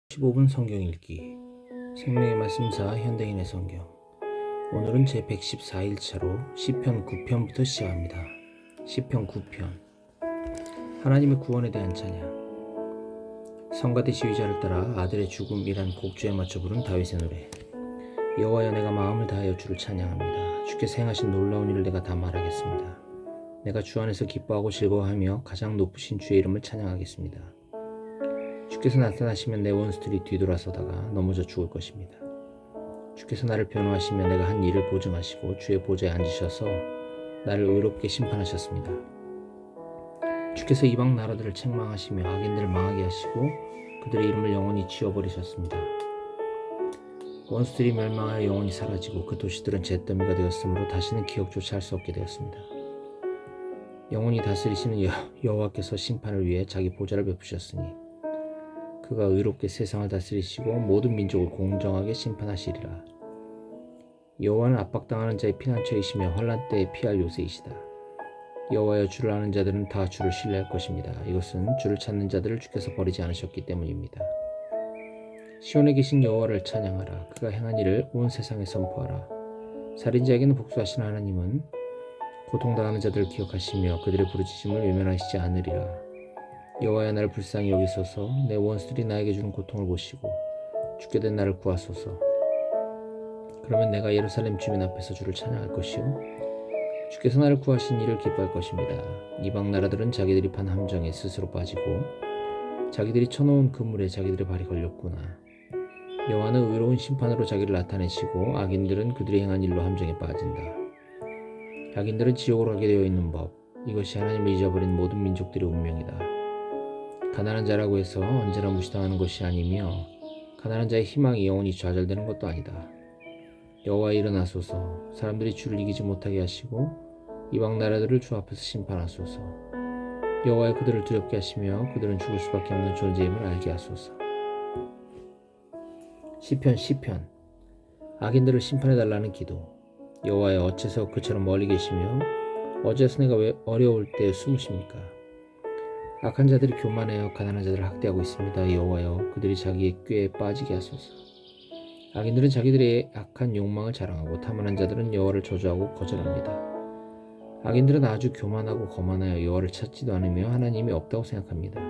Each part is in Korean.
15분 성경 읽기 생명의 말씀사 현대인의 성경. 오늘은 제 114일차로 시편 9편부터 시작합니다. 시편 9편. 하나님의 구원에 대한 찬양. 성가대 지휘자를 따라 아들의 죽음이란 곡주에 맞춰 부른 다윗의 노래. 여호와여, 내가 마음을 다하여 주를 찬양합니다. 주께서 행하신 놀라운 일을 내가 다 말하겠습니다. 내가 주 안에서 기뻐하고 즐거워하며 가장 높으신 주의 이름을 찬양하겠습니다. 주께서 나타나시면 내 원수들이 뒤돌아서다가 넘어져 죽을 것입니다. 주께서 나를 변호하시며 내가 한 일을 보증하시고 주의 보좌에 앉으셔서 나를 의롭게 심판하셨습니다. 주께서 이방 나라들을 책망하시며 악인들을 망하게 하시고 그들의 이름을 영원히 지워버리셨습니다. 원수들이 멸망하여 영원히 사라지고 그 도시들은 잿더미가 되었으므로 다시는 기억조차 할 수 없게 되었습니다. 영원히 다스리시는 여호와께서 심판을 위해 자기 보좌를 베푸셨으니 그가 의롭게 세상을 다스리시고 모든 민족을 공정하게 심판하시리라. 여호와는 압박당하는 자의 피난처이시며 환난 때에 피할 요새이시다. 여호와여, 주를 아는 자들은 다 주를 신뢰할 것입니다. 이것은 주를 찾는 자들을 주께서 버리지 않으셨기 때문입니다. 시온에 계신 여호와를 찬양하라. 그가 행한 일을 온 세상에 선포하라. 살인자에게는 복수하시는 하나님은 고통당하는 자들을 기억하시며 그들의 부르짖음을 외면하시지 않으리라. 여호와여, 나를 불쌍히 여기소서. 내 원수들이 나에게 주는 고통을 보시고 죽게 된 나를 구하소서. 그러면 내가 예루살렘 주민 앞에서 주를 찬양할 것이요 주께서 나를 구하신 이를 기뻐할 것입니다. 이방 나라들은 자기들이 판 함정에 스스로 빠지고 자기들이 쳐놓은 그물에 자기들의 발이 걸렸구나. 여호와는 의로운 심판으로 자기를 나타내시고 악인들은 그들이 행한 일로 함정에 빠진다. 악인들은 지옥으로 가게 되어 있는 법, 이것이 하나님을 잊어버린 모든 민족들의 운명이다. 가난한 자라고 해서 언제나 무시당하는 것이 아니며 가난한 자의 희망이 영원히 좌절되는 것도 아니다. 여호와, 일어나소서. 사람들이 주를 이기지 못하게 하시고 이방 나라들을 주 앞에서 심판하소서. 여호와여, 그들을 두렵게 하시며 그들은 죽을 수밖에 없는 존재임을 알게 하소서. 시편. 악인들을 심판해달라는 기도. 여호와여, 어째서 그처럼 멀리 계시며 어째서 내가 왜 어려울 때 숨으십니까? 악한 자들이 교만하여 가난한 자들을 학대하고 있습니다. 여호와여, 그들이 자기의 꾀에 빠지게 하소서. 악인들은 자기들의 악한 욕망을 자랑하고 탐하는 자들은 여호와를 저주하고 거절합니다. 악인들은 아주 교만하고 거만하여 여호와를 찾지도 않으며 하나님이 없다고 생각합니다.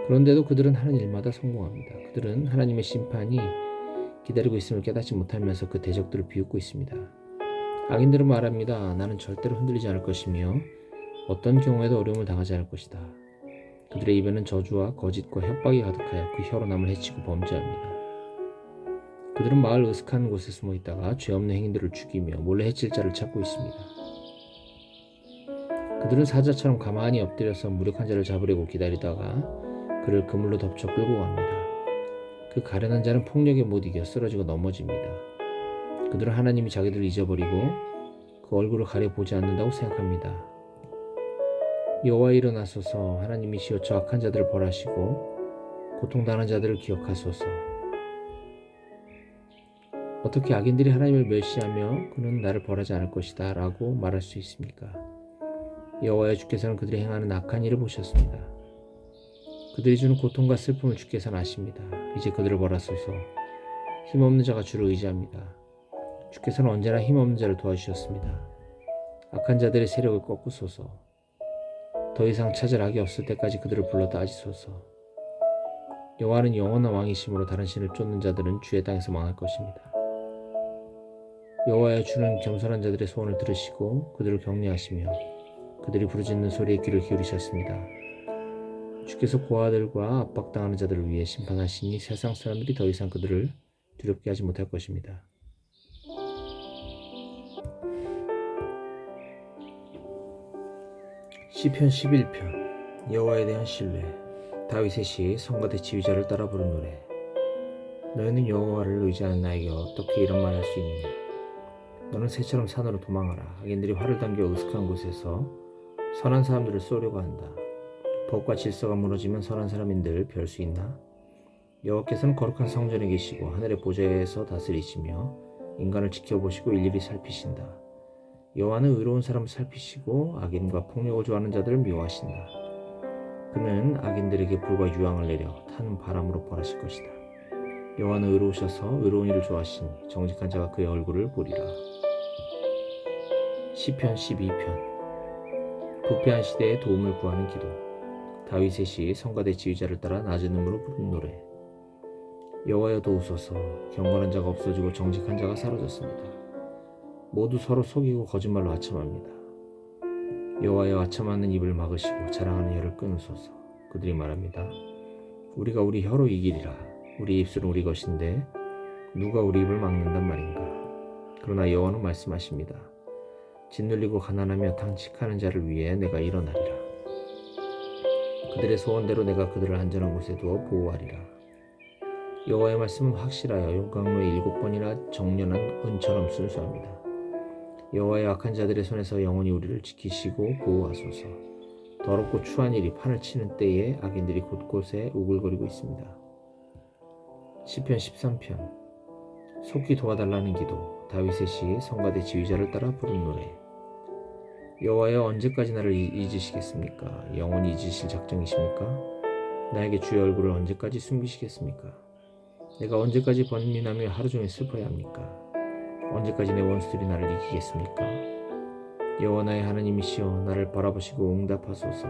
그런데도 그들은 하는 일마다 성공합니다. 그들은 하나님의 심판이 기다리고 있음을 깨닫지 못하면서 그 대적들을 비웃고 있습니다. 악인들은 말합니다. 나는 절대로 흔들리지 않을 것이며 어떤 경우에도 어려움을 당하지 않을 것이다. 그들의 입에는 저주와 거짓과 협박이 가득하여 그 혀로 남을 해치고 범죄합니다. 그들은 마을 으슥한 곳에 숨어 있다가 죄 없는 행인들을 죽이며 몰래 해칠 자를 찾고 있습니다. 그들은 사자처럼 가만히 엎드려서 무력한 자를 잡으려고 기다리다가 그를 그물로 덮쳐 끌고 갑니다. 그 가련한 자는 폭력에 못 이겨 쓰러지고 넘어집니다. 그들은 하나님이 자기들을 잊어버리고 그 얼굴을 가려보지 않는다고 생각합니다. 여호와, 일어나소서. 하나님이시여, 저 악한 자들을 벌하시고 고통당하는 자들을 기억하소서. 어떻게 악인들이 하나님을 멸시하며 그는 나를 벌하지 않을 것이다 라고 말할 수 있습니까? 여호와여, 주께서는 그들이 행하는 악한 일을 보셨습니다. 그들이 주는 고통과 슬픔을 주께서는 아십니다. 이제 그들을 벌하소서. 힘없는 자가 주를 의지합니다. 주께서는 언제나 힘없는 자를 도와주셨습니다. 악한 자들의 세력을 꺾으소서. 더 이상 찾을 악이 없을 때까지 그들을 불러 따지소서. 여호와는 영원한 왕이심으로 다른 신을 쫓는 자들은 주의 땅에서 망할 것입니다. 여호와여, 주는 겸손한 자들의 소원을 들으시고 그들을 격려하시며 그들이 부르짖는 소리에 귀를 기울이셨습니다. 주께서 고아들과 압박당하는 자들을 위해 심판하시니 세상 사람들이 더 이상 그들을 두렵게 하지 못할 것입니다. 시편 11편. 여호와에 대한 신뢰. 다윗의 시 성가대 지휘자를 따라 부른 노래. 너희는 여호와를 의지하는 나에게 어떻게 이런 말을 할 수 있느냐? 너는 새처럼 산으로 도망하라. 악인들이 활을 당겨 으슥한 곳에서 선한 사람들을 쏘려고 한다. 법과 질서가 무너지면 선한 사람인들 별 수 있나? 여호와께서는 거룩한 성전에 계시고 하늘의 보좌에서 다스리시며 인간을 지켜보시고 일일이 살피신다. 여호와는 의로운 사람을 살피시고 악인과 폭력을 좋아하는 자들을 미워하신다. 그는 악인들에게 불과 유황을 내려 타는 바람으로 벌하실 것이다. 여호와는 의로우셔서 의로운 일을 좋아하시니 정직한 자가 그의 얼굴을 보리라. 시편 12편. 부패한 시대에 도움을 구하는 기도. 다윗의 시 성가대 지휘자를 따라 낮은 음으로 부른 노래. 여호와여 도우소서. 경건한 자가 없어지고 정직한 자가 사라졌습니다. 모두 서로 속이고 거짓말로 아첨합니다. 여호와여 아첨하는 입을 막으시고 자랑하는 혀를 끊으소서. 그들이 말합니다. 우리가 우리 혀로 이기리라. 우리 입술은 우리 것인데 누가 우리 입을 막는단 말인가. 그러나 여호와는 말씀하십니다. 짓눌리고 가난하며 당직하는 자를 위해 내가 일어나리라. 그들의 소원대로 내가 그들을 안전한 곳에 두어 보호하리라. 여호와의 말씀은 확실하여 용광로에 7번이나 정련한 은처럼 순수합니다. 여호와의 악한 자들의 손에서 영원히 우리를 지키시고 보호하소서. 더럽고 추한 일이 판을 치는 때에 악인들이 곳곳에 우글거리고 있습니다. 시편 13편. 속히 도와달라는 기도. 다윗의 시 성가대 지휘자를 따라 부른 노래. 여호와여 언제까지 나를 잊으시겠습니까? 영원히 잊으실 작정이십니까? 나에게 주의 얼굴을 언제까지 숨기시겠습니까? 내가 언제까지 번민하며 하루 종일 슬퍼야 합니까? 언제까지 내 원수들이 나를 이기겠습니까? 여호와 나의 하나님이시여 나를 바라보시고 응답하소서.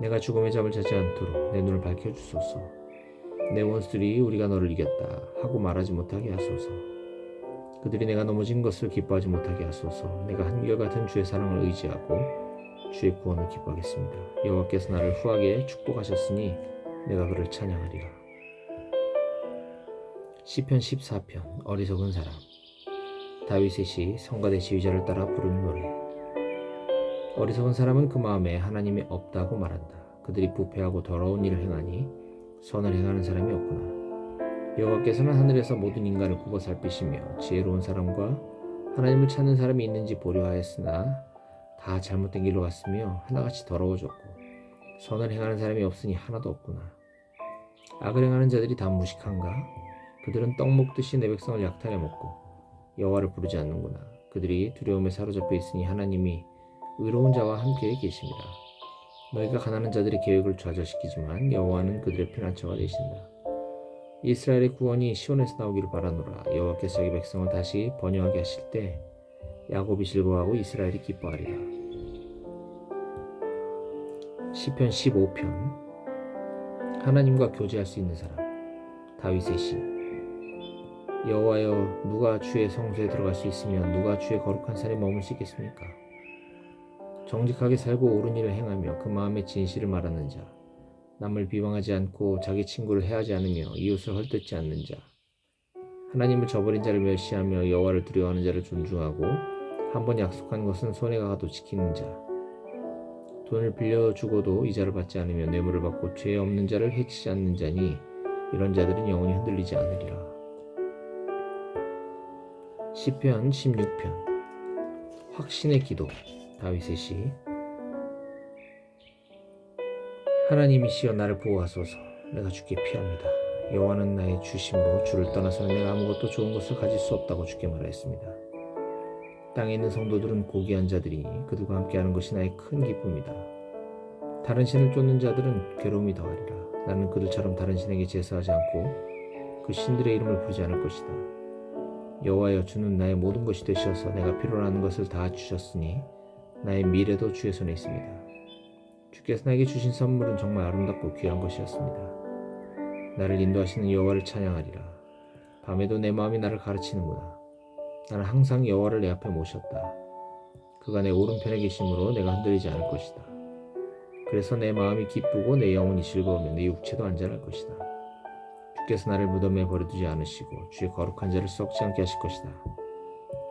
내가 죽음의 잠을 자지 않도록 내 눈을 밝혀주소서. 내 원수들이 우리가 너를 이겼다 하고 말하지 못하게 하소서. 그들이 내가 넘어진 것을 기뻐하지 못하게 하소서. 내가 한결같은 주의 사랑을 의지하고 주의 구원을 기뻐하겠습니다. 여호와께서 나를 후하게 축복하셨으니 내가 그를 찬양하리라. 시편 14편. 어리석은 사람. 다윗의 시 성가대 지휘자를 따라 부른 노래. 어리석은 사람은 그 마음에 하나님이 없다고 말한다. 그들이 부패하고 더러운 일을 행하니 선을 행하는 사람이 없구나. 여호와께서는 하늘에서 모든 인간을 굽어 살피시며 지혜로운 사람과 하나님을 찾는 사람이 있는지 보려 하였으나 다 잘못된 길로 갔으며 하나같이 더러워졌고 선을 행하는 사람이 없으니 하나도 없구나. 악을 행하는 자들이 다 무식한가? 그들은 떡 먹듯이 내 백성을 약탈해 먹고 여호와를 부르지 않는구나. 그들이 두려움에 사로잡혀 있으니 하나님이 의로운 자와 함께 계십니다. 너희가 가난한 자들의 계획을 좌절시키지만 여호와는 그들의 피난처가 되신다. 이스라엘의 구원이 시온에서 나오기를 바라노라. 여호와께서 자기 백성을 다시 번영하게 하실 때 야곱이 즐거워하고 이스라엘이 기뻐하리라. 시편 15편. 하나님과 교제할 수 있는 사람. 다윗의 시. 여호와여 누가 주의 성소에 들어갈 수 있으며 누가 주의 거룩한 산에 머물 수 있겠습니까? 정직하게 살고 옳은 일을 행하며 그 마음의 진실을 말하는 자. 남을 비방하지 않고 자기 친구를 해하지 않으며 이웃을 헐뜯지 않는 자. 하나님을 저버린 자를 멸시하며 여호와를 두려워하는 자를 존중하고 한번 약속한 것은 손에 가도 지키는 자. 돈을 빌려주고도 이자를 받지 않으며 뇌물을 받고 죄 없는 자를 해치지 않는 자니 이런 자들은 영원히 흔들리지 않으리라. 시편 16편. 확신의 기도. 다윗의 시. 하나님이시여 나를 보호하소서. 내가 주께 피합니다. 여호와는 나의 주심으로 주를 떠나서는 내가 아무것도 좋은 것을 가질 수 없다고 주께 말하였습니다. 땅에 있는 성도들은 고귀한 자들이니 그들과 함께하는 것이 나의 큰 기쁨이다. 다른 신을 쫓는 자들은 괴로움이 더하리라. 나는 그들처럼 다른 신에게 제사하지 않고 그 신들의 이름을 부르지 않을 것이다. 여호와여 주는 나의 모든 것이 되셔서 내가 필요로 하는 것을 다 주셨으니 나의 미래도 주의 손에 있습니다. 주께서 나에게 주신 선물은 정말 아름답고 귀한 것이었습니다. 나를 인도하시는 여호와를 찬양하리라. 밤에도 내 마음이 나를 가르치는구나. 나는 항상 여호와를 내 앞에 모셨다. 그가 내 오른편에 계심으로 내가 흔들리지 않을 것이다. 그래서 내 마음이 기쁘고 내 영혼이 즐거우며 내 육체도 안전할 것이다. 주께서 나를 무덤에 버려두지 않으시고 주의 거룩한 자를 썩지 않게 하실 것이다.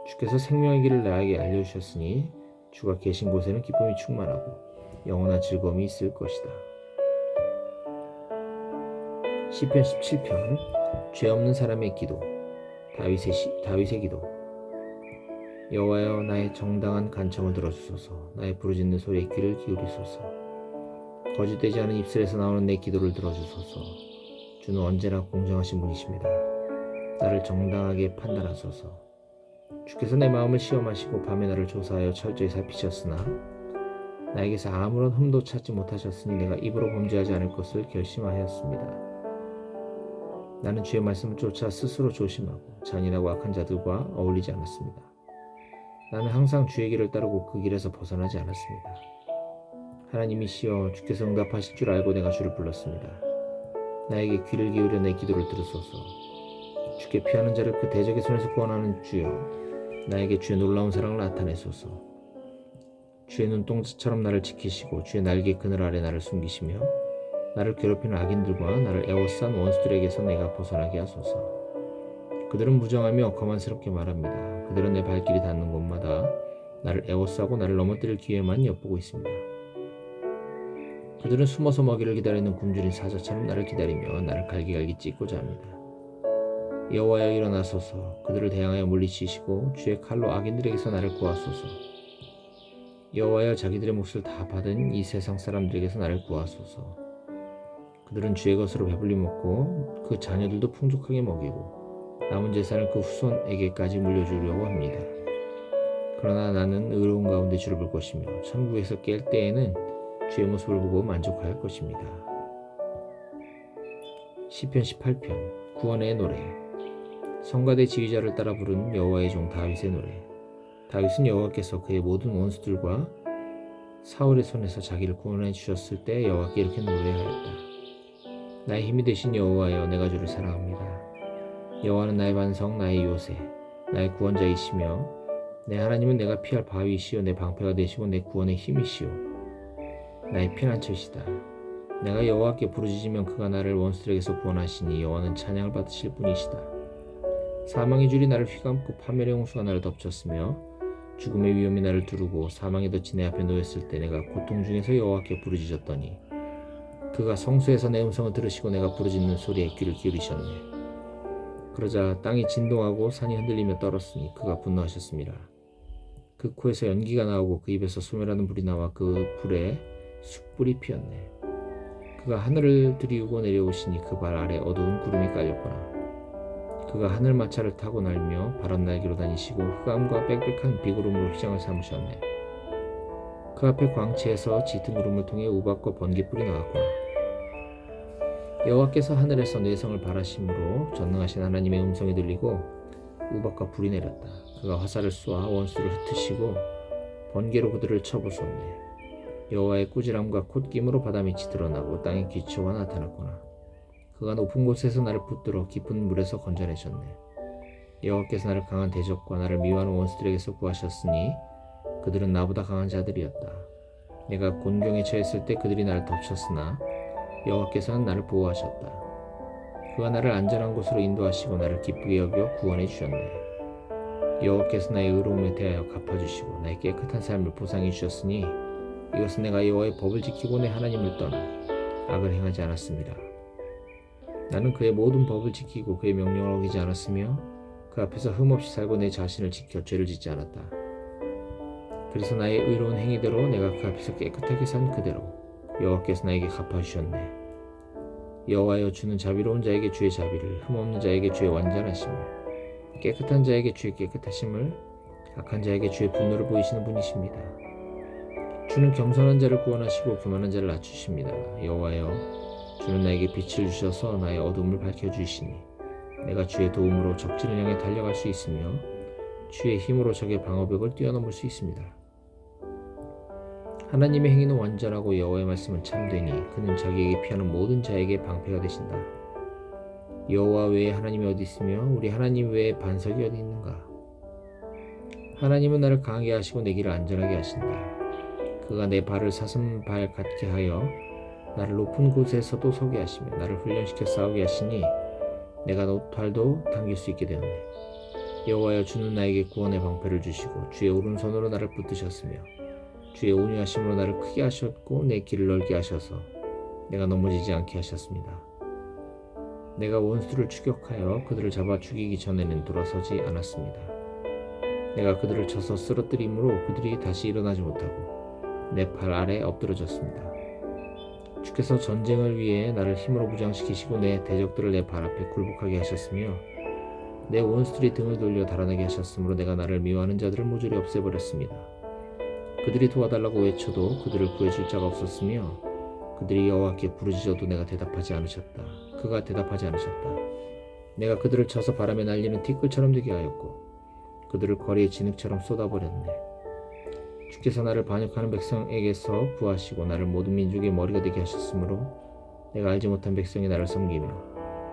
주께서 생명의 길을 나에게 알려주셨으니 주가 계신 곳에는 기쁨이 충만하고 영원한 즐거움이 있을 것이다. 시편 17편. 죄 없는 사람의 기도. 다윗의 기도. 여호와여 나의 정당한 간청을 들어주소서. 나의 부르짖는 소리에 귀를 기울이소서. 거짓되지 않은 입술에서 나오는 내 기도를 들어주소서. 주는 언제나 공정하신 분이십니다. 나를 정당하게 판단하소서. 주께서 내 마음을 시험하시고 밤에 나를 조사하여 철저히 살피셨으나 나에게서 아무런 흠도 찾지 못하셨으니 내가 입으로 범죄하지 않을 것을 결심하였습니다. 나는 주의 말씀을 쫓아 스스로 조심하고 잔인하고 악한 자들과 어울리지 않았습니다. 나는 항상 주의 길을 따르고 그 길에서 벗어나지 않았습니다. 하나님이시여, 주께서 응답하실 줄 알고 내가 주를 불렀습니다. 나에게 귀를 기울여 내 기도를 들으소서. 주께 피하는 자를 그 대적의 손에서 구원하는 주여, 나에게 주의 놀라운 사랑을 나타내소서. 주의 눈동자처럼 나를 지키시고 주의 날개 그늘 아래 나를 숨기시며 나를 괴롭히는 악인들과 나를 애워싼 원수들에게서 내가 벗어나게 하소서. 그들은 무정하며 거만스럽게 말합니다. 그들은 내 발길이 닿는 곳마다 나를 애워싸고 나를 넘어뜨릴 기회만 엿보고 있습니다. 그들은 숨어서 먹이를 기다리는 굶주린 사자처럼 나를 기다리며 나를 갈기갈기 찢고자 합니다. 여호와여, 일어나소서. 그들을 대항하여 물리치시고 주의 칼로 악인들에게서 나를 구하소서. 여호와여, 자기들의 몫을 다 받은 이 세상 사람들에게서 나를 구하소서. 그들은 주의 것으로 배불리 먹고 그 자녀들도 풍족하게 먹이고 남은 재산을 그 후손에게까지 물려주려고 합니다. 그러나 나는 의로운 가운데 주를 볼 것이며 천국에서 깰 때에는 주의 모습을 보고 만족할 것입니다. 시편 18편 구원의 노래. 성가대 지휘자를 따라 부른 여호와의 종 다윗의 노래. 다윗은 여호와께서 그의 모든 원수들과 사울의 손에서 자기를 구원해 주셨을 때 여호와께 이렇게 노래하였다. 나의 힘이 되신 여호와여, 내가 주를 사랑합니다. 여호와는 나의 반석, 나의 요새, 나의 구원자이시며 내 하나님은 내가 피할 바위이시요 내 방패가 되시고 내 구원의 힘이시요 나의 피난처시다. 내가 여호와께 부르짖으면 그가 나를 원수들에게서 구원하시니 여호와는 찬양을 받으실 분이시다. 사망의 줄이 나를 휘감고 파멸의 홍수가 나를 덮쳤으며 죽음의 위험이 나를 두르고 사망의 덫이 내 앞에 놓였을 때 내가 고통 중에서 여호와께 부르짖었더니 그가 성소에서 내 음성을 들으시고 내가 부르짖는 소리에 귀를 기울이셨네. 그러자 땅이 진동하고 산이 흔들리며 떨었으니 그가 분노하셨습니다. 그 코에서 연기가 나오고 그 입에서 소멸하는 불이 나와 그 불에 숯불이 피었네. 그가 하늘을 들이우고 내려오시니 그 발 아래 어두운 구름이 깔렸구나. 그가 하늘 마차를 타고 날며 바람 날개로 다니시고 흑암과 빽빽한 비구름으로 휘장을 삼으셨네. 그 앞에 광채에서 짙은 구름을 통해 우박과 번개불이 나왔구나. 여호와께서 하늘에서 내성을 바라심으로 전능하신 하나님의 음성이 들리고 우박과 불이 내렸다. 그가 화살을 쏘아 원수를 흩으시고 번개로 그들을 쳐부쉈네. 여호와의 꾸지람과 콧김으로 바다밑이 드러나고 땅의 기초가 나타났구나. 그가 높은 곳에서 나를 붙들어 깊은 물에서 건져내셨네. 여호와께서 나를 강한 대적과 나를 미워하는 원수들에게서 구하셨으니 그들은 나보다 강한 자들이었다. 내가 곤경에 처했을 때 그들이 나를 덮쳤으나 여호와께서는 나를 보호하셨다. 그가 나를 안전한 곳으로 인도하시고 나를 기쁘게 여겨 구원해 주셨네. 여호와께서 나의 의로움에 대하여 갚아주시고 나의 깨끗한 삶을 보상해 주셨으니 이것은 내가 여호와의 법을 지키고 내 하나님을 떠나 악을 행하지 않았습니다. 나는 그의 모든 법을 지키고 그의 명령을 어기지 않았으며 그 앞에서 흠없이 살고 내 자신을 지켜 죄를 짓지 않았다. 그래서 나의 의로운 행위대로 내가 그 앞에서 깨끗하게 산 그대로 여호와께서 나에게 갚아주셨네. 여호와여, 주는 자비로운 자에게 주의 자비를, 흠없는 자에게 주의 완전하심을, 깨끗한 자에게 주의 깨끗하심을, 악한 자에게 주의 분노를 보이시는 분이십니다. 주는 겸손한 자를 구원하시고 교만한 자를 낮추십니다. 여호와여, 주는 나에게 빛을 주셔서 나의 어둠을 밝혀주시니 내가 주의 도움으로 적진을 향해 달려갈 수 있으며 주의 힘으로 적의 방어벽을 뛰어넘을 수 있습니다. 하나님의 행위는 완전하고 여호와의 말씀은 참되니 그는 자기에게 피하는 모든 자에게 방패가 되신다. 여호와 외에 하나님이 어디 있으며 우리 하나님 외에 반석이 어디 있는가? 하나님은 나를 강하게 하시고 내 길을 안전하게 하신다. 그가 내 발을 사슴발 같게 하여 나를 높은 곳에서도 서게 하시며 나를 훈련시켜 싸우게 하시니 내가 노탈도 당길 수 있게 되었네. 여호와여, 주는 나에게 구원의 방패를 주시고 주의 오른손으로 나를 붙드셨으며 주의 온유하심으로 나를 크게 하셨고 내 길을 넓게 하셔서 내가 넘어지지 않게 하셨습니다. 내가 원수를 추격하여 그들을 잡아 죽이기 전에는 돌아서지 않았습니다. 내가 그들을 쳐서 쓰러뜨림으로 그들이 다시 일어나지 못하고 내 팔 아래 엎드러졌습니다. 주께서 전쟁을 위해 나를 힘으로 무장시키시고 내 대적들을 내 발 앞에 굴복하게 하셨으며 내 원수들이 등을 돌려 달아나게 하셨으므로 내가 나를 미워하는 자들을 모조리 없애버렸습니다. 그들이 도와달라고 외쳐도 그들을 구해줄 자가 없었으며 그들이 여호와께 부르짖어도 내가 대답하지 않으셨다. 그가 대답하지 않으셨다. 내가 그들을 쳐서 바람에 날리는 티끌처럼 되게 하였고 그들을 거리의 진흙처럼 쏟아버렸네. 주께서 나를 반역하는 백성에게서 구하시고 나를 모든 민족의 머리가 되게 하셨으므로 내가 알지 못한 백성이 나를 섬기며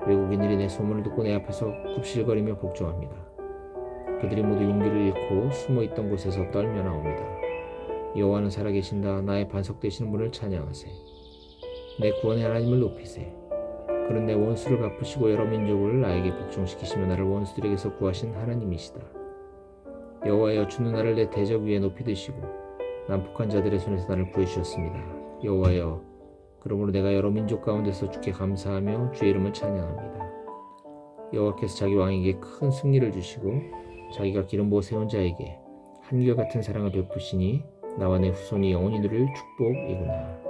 외국인들이 내 소문을 듣고 내 앞에서 굽실거리며 복종합니다. 그들이 모두 용기를 잃고 숨어있던 곳에서 떨며 나옵니다. 여호와는 살아계신다. 나의 반석 되시는 분을 찬양하세. 내 구원의 하나님을 높이세. 그는 내 원수를 갚으시고 여러 민족을 나에게 복종시키시며 나를 원수들에게서 구하신 하나님이시다. 여호와여, 주는 나를 내 대적 위에 높이 드시고 난폭한 자들의 손에서 나를 구해주셨습니다. 여호와여, 그러므로 내가 여러 민족 가운데서 주께 감사하며 주의 이름을 찬양합니다. 여호와께서 자기 왕에게 큰 승리를 주시고 자기가 기름 부어 세운 자에게 한결같은 사랑을 베푸시니 나와 내 후손이 영원히 누릴 축복이구나.